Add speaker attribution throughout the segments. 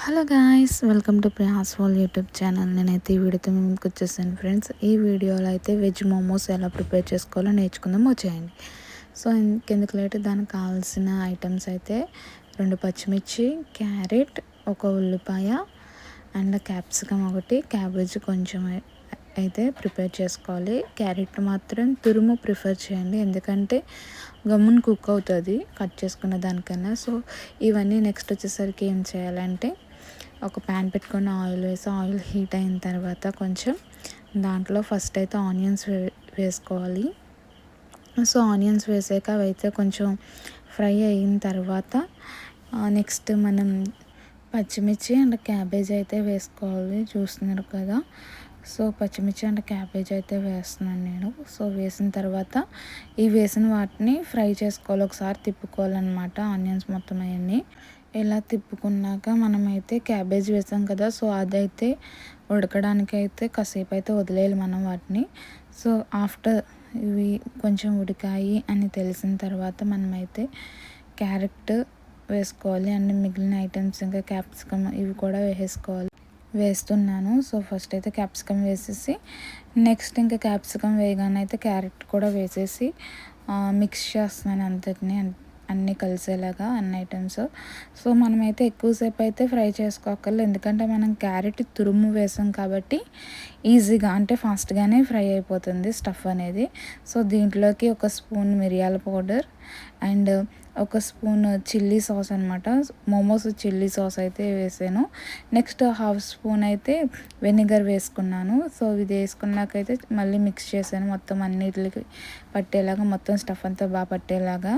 Speaker 1: Hello guys, welcome to Prayas world YouTube channel. నేనైతే ఈ వీడియోతో ముందుకు వచ్చేసాను ఫ్రెండ్స్. ఈ వీడియోలో అయితే వెజ్ మోమోస్ ఎలా ప్రిపేర్ చేసుకోవాలో నేర్చుకుందాం వచ్చేయండి. సో ఇంకెందుకు లేట్, దానికి కావాల్సిన ఐటమ్స్ అయితే 2 పచ్చిమిర్చి, క్యారెట్, 1 ఉల్లిపాయ అండ్ క్యాప్సికమ్ ఒకటి, క్యాబేజీ కొంచెం అయితే ప్రిపేర్ చేసుకోవాలి. క్యారెట్ మాత్రం తురుము ప్రిఫర్ చేయండి, ఎందుకంటే గమ్మున కుక్ అవుతుంది కట్ చేసుకున్న దానికన్నా. సో ఇవన్నీ నెక్స్ట్ వచ్చేసరికి ఏం చేయాలంటే, ఒక ప్యాన్ పెట్టుకొని ఆయిల్ వేసి, ఆయిల్ హీట్ అయిన తర్వాత కొంచెం దాంట్లో ఫస్ట్ అయితే ఆనియన్స్ వేసుకోవాలి. సో ఆనియన్స్ వేసాక అవైతే కొంచెం ఫ్రై అయిన తర్వాత నెక్స్ట్ మనం పచ్చిమిర్చి అండ్ క్యాబేజ్ అయితే వేసుకోవాలి. చూస్తున్నారు కదా, సో పచ్చిమిర్చి అండ్ క్యాబేజ్ అయితే వేస్తున్నాను నేను. సో వేసిన తర్వాత ఈ వేసిన వాటిని ఫ్రై చేసుకోవాలి, ఒకసారి తిప్పుకోవాలన్నమాట. ఆనియన్స్ మొత్తం అవన్నీ ఇలా తిప్పుకున్నాక మనమైతే క్యాబేజ్ వేసాం కదా, సో అదైతే ఉడకడానికి అయితే కాసేపు అయితే వదిలేయాలి మనం వాటిని. సో ఆఫ్టర్ ఇవి కొంచెం ఉడికాయి అని తెలిసిన తర్వాత మనమైతే క్యారెట్ వేసుకోవాలి అండ్ మిగిలిన ఐటమ్స్ ఇంకా క్యాప్సికమ్ ఇవి కూడా వేస్తున్నాను. సో ఫస్ట్ అయితే క్యాప్సికమ్ వేసేసి నెక్స్ట్ ఇంకా క్యాప్సికమ్ వేయగానే అయితే క్యారెట్ కూడా వేసేసి మిక్స్ చేస్తున్నాను అంతటిని, అన్నీ కలిసేలాగా అన్ని ఐటమ్స్. సో మనమైతే ఎక్కువసేపు అయితే ఫ్రై చేసుకోక్కర్లేదు, ఎందుకంటే మనం క్యారెట్ తురుము వేసాం కాబట్టి ఈజీగా అంటే ఫాస్ట్గానే ఫ్రై అయిపోతుంది స్టఫ్ అనేది. సో దీంట్లోకి 1 స్పూన్ మిరియాల powder and 1 spoon chilli sauce అనమాట, మోమోస్ చిల్లీ సాస్ అయితే వేసాను. నెక్స్ట్ 1/2 స్పూన్ అయితే వెనిగర్ వేసుకున్నాను. సో ఇది వేసుకున్నాకైతే మళ్ళీ మిక్స్ చేశాను మొత్తం అన్నిటికి పట్టేలాగా, మొత్తం స్టఫ్ అంతా బాగా పట్టేలాగా.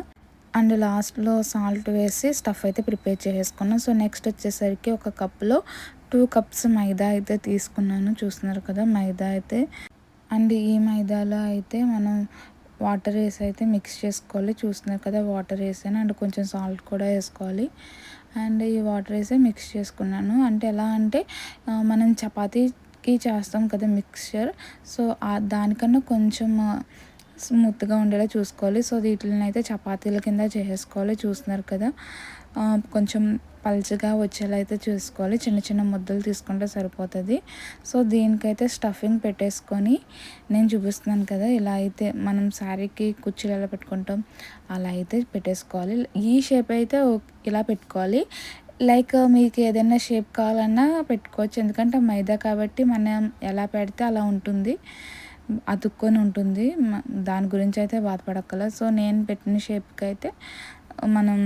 Speaker 1: అండ్ లాస్ట్లో సాల్ట్ వేసి స్టఫ్ అయితే ప్రిపేర్ చేసుకున్నాను. సో నెక్స్ట్ వచ్చేసరికి 1 కప్లో 2 కప్స్ మైదా అయితే తీసుకున్నాను. చూస్తున్నారు కదా మైదా అయితే, అండ్ ఈ మైదాలో అయితే మనం వాటర్ వేసి అయితే మిక్స్ చేసుకోవాలి. చూస్తున్నారు కదా వాటర్ వేసాను అండ్ కొంచెం సాల్ట్ కూడా వేసుకోవాలి. అండ్ ఈ వాటర్ వేసి మిక్స్ చేసుకున్నాను. అంటే ఎలా అంటే మనం చపాతీకి చేస్తాం కదా మిక్స్చర్, సో దానికన్నా కొంచెం స్మూత్గా ఉండేలా చూసుకోవాలి. సో వీటిని అయితే చపాతీల కింద చేసుకోవాలి. చూస్తున్నారు కదా, కొంచెం పల్చగా వచ్చేలా అయితే చూసుకోవాలి. చిన్న చిన్న ముద్దలు తీసుకుంటే సరిపోతుంది. సో దీనికైతే స్టఫింగ్ పెట్టేసుకొని నేను చూపిస్తున్నాను కదా, ఇలా అయితే మనం శారీకి కుర్చీలు ఎలా పెట్టుకుంటాం అలా అయితే పెట్టేసుకోవాలి. ఈ షేప్ అయితే ఇలా పెట్టుకోవాలి. లైక్ మీకు ఏదైనా షేప్ కావాలన్నా పెట్టుకోవచ్చు, ఎందుకంటే మైదా కాబట్టి మనం ఎలా పెడితే అలా ఉంటుంది, అతుక్కొని ఉంటుంది, దాని గురించి అయితే బాధపడక్కర్లేదు. సో నేను పెట్టిన షేప్కి అయితే మనం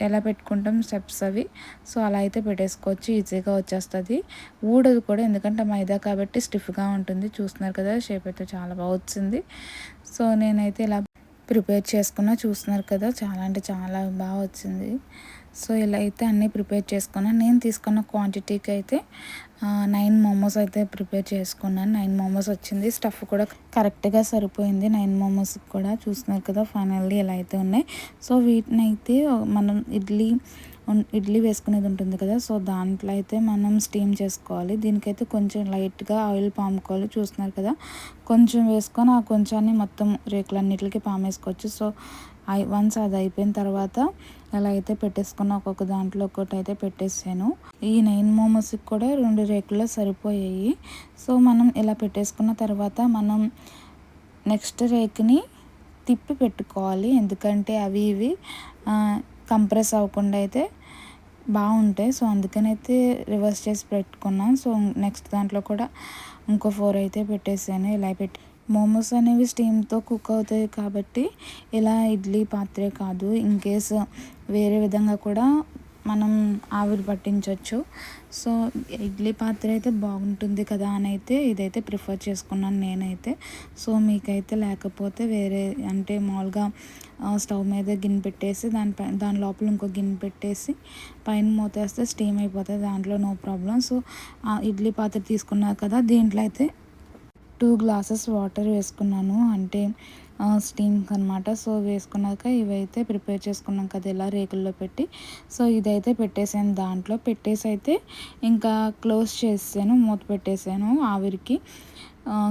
Speaker 1: ఎలా పెట్టుకుంటాం స్టెప్స్ అవి, సో అలా అయితే పెట్టేసుకోవచ్చు, ఈజీగా వచ్చేస్తుంది. ఊడదు కూడా, ఎందుకంటే మైదా కాబట్టి స్టిఫ్గా ఉంటుంది. చూస్తున్నారు కదా షేప్ అయితే చాలా బాగా వచ్చింది. సో నేనైతే ఇలా ప్రిపేర్ చేసుకున్నా, చూస్తున్నారు కదా చాలా అంటే చాలా బాగా వచ్చింది. సో ఇలా అయితే అన్నీ ప్రిపేర్ చేసుకున్నాను. నేను తీసుకున్న క్వాంటిటీకి అయితే 9 మోమోస్ అయితే ప్రిపేర్ చేసుకున్నాను. 9 మోమోస్ వచ్చింది. స్టఫ్ కూడా కరెక్ట్గా సరిపోయింది 9 మోమోస్కి కూడా. చూస్తున్నారు కదా ఫైనల్లీ ఇలా అయితే ఉన్నాయి. సో వీటిని అయితే మనం ఇడ్లీ వేసుకునేది ఉంటుంది కదా, సో దాంట్లో అయితే మనం స్టీమ్ చేసుకోవాలి. దీనికైతే కొంచెం లైట్గా ఆయిల్ పాముకోవాలి. చూస్తున్నారు కదా, కొంచెం వేసుకొని ఆ కొంచెాన్ని మొత్తం రేకులన్నిటికి పామేసుకోవచ్చు. సో వన్స్ అది అయిపోయిన తర్వాత అలా అయితే పెట్టేసుకున్న ఒక్కొక్క దాంట్లో ఒక్కటి అయితే పెట్టేసాను. ఈ 9 మోమోస్కి కూడా 2 రేకుల్లో సరిపోయాయి. సో మనం ఇలా పెట్టేసుకున్న తర్వాత మనం నెక్స్ట్ రేకుని తిప్పి పెట్టుకోవాలి, ఎందుకంటే అవి ఇవి కంప్రెస్ అవ్వకుండా అయితే బాగుంటాయి. సో అందుకనైతే రివర్స్ చేసి పెట్టుకున్నాను. సో నెక్స్ట్ దాంట్లో కూడా ఇంకో 4 అయితే పెట్టేసాను. ఇలా మోమోస్ అనేవి స్టీమ్తో కుక్ అవుతాయి కాబట్టి ఇలా ఇడ్లీ పాత్రే కాదు, ఇన్ కేసు వేరే విధంగా కూడా మనం ఆవిరి పట్టించవచ్చు. సో ఇడ్లీ పాత్ర అయితే బాగుంటుంది కదా అని అయితే ఇదైతే ప్రిఫర్ చేసుకున్నాను నేనైతే. సో మీకైతే లేకపోతే వేరే అంటే మామూలుగా స్టవ్ మీద గిన్నె పెట్టేసి దాని లోపల ఇంకో గిన్నె పెట్టేసి పైన మూతేస్తే స్టీమ్ అయిపోతుంది, దాంట్లో నో ప్రాబ్లం. సో ఇడ్లీ పాత్ర తీసుకున్నారు కదా, దీంట్లో అయితే 2 గ్లాసెస్ వాటర్ వేసుకున్నాను, అంటే స్టీమ్కి అనమాట. సో వేసుకున్నాక ఇవైతే ప్రిపేర్ చేసుకున్నాం కదా ఇలా రేకుల్లో పెట్టి, సో ఇదైతే పెట్టేసాను. దాంట్లో పెట్టేసి అయితే ఇంకా క్లోజ్ చేసాను, మూత పెట్టేసాను ఆవిరికి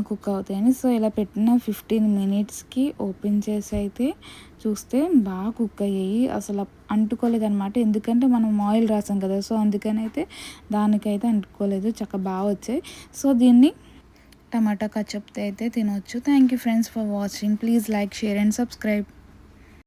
Speaker 1: కుక్ అవుతాయని. సో ఇలా పెట్టిన 15 మినిట్స్కి ఓపెన్ చేసి అయితే చూస్తే బాగా కుక్ అయ్యాయి, అసలు అంటుకోలేదనమాట. ఎందుకంటే మనం ఆయిల్ రాసాం కదా, సో అందుకనైతే దానికైతే అంటుకోలేదు, చక్కగా బాగా వచ్చాయి. సో దీన్ని టమాటా కచప్తో అయితే తినొచ్చు. Thank you friends for watching. Please like, share and subscribe.